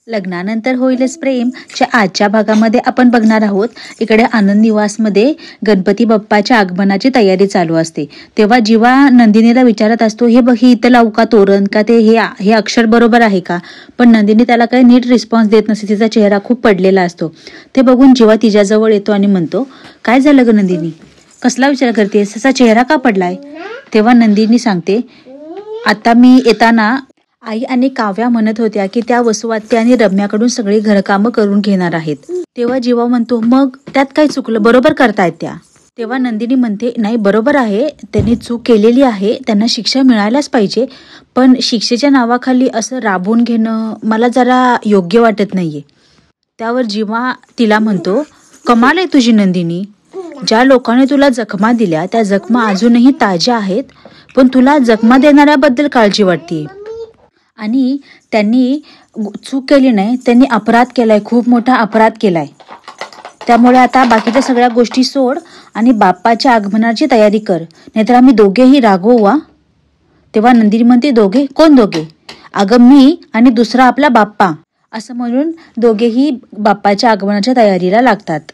लग्नानंतर होईलच प्रेम च्या आजच्या भागामध्ये आपण बघणार आहोत. इकडे आनंद निवासमध्ये गणपती बाप्पाच्या आगमनाची तयारी चालू असते. तेव्हा जीवा नंदिनीला विचारत असतो, हे बघ ही इथं लावू का तोरण, का ते हे अक्षर बरोबर आहे का. पण नंदिनी त्याला काही नीट रिस्पॉन्स देत नसते. तिचा चेहरा खूप पडलेला असतो. ते बघून जीवा तिच्याजवळ येतो आणि म्हणतो, काय झालं ग नंदिनी, कसला विचार करतेस, त्याचा चेहरा का पडलाय. तेव्हा नंदिनी सांगते, आता मी येताना आई आणि काव्या म्हणत होत्या की त्या वसुवात्या आणि रम्याकडून सगळी घरकामं करून घेणार आहेत. तेव्हा जीवा म्हणतो, मग त्यात काय चुकलं, बरोबर करतायत त्या. तेव्हा नंदिनी म्हणते, नाही बरोबर आहे, त्यांनी चूक केलेली आहे, त्यांना शिक्षा मिळायलाच पाहिजे, पण शिक्षेच्या नावाखाली असं राबवून घेणं मला जरा योग्य वाटत नाहीये. त्यावर जीवा तिला म्हणतो, कमाल आहे तुझी नंदिनी, ज्या लोकांनी तुला जखमा दिल्या त्या जखमा अजूनही ताज्या आहेत, पण तुला जखमा देणाऱ्याबद्दल काळजी वाटते. आणि त्यांनी चूक केली नाही, त्यांनी अपराध केलाय, खूप मोठा अपराध केलाय. त्यामुळे आता बाकीच्या सगळ्या गोष्टी सोड आणि बाप्पाच्या आगमनाची तयारी कर, नाहीतर आम्ही दोघेही रागवू. तेव्हा नंदिनी म्हणते, दोघे कोण दोघे, अगं मी आणि दुसरा आपला बाप्पा. असं म्हणून दोघेही बाप्पाच्या आगमनाच्या तयारीला लागतात.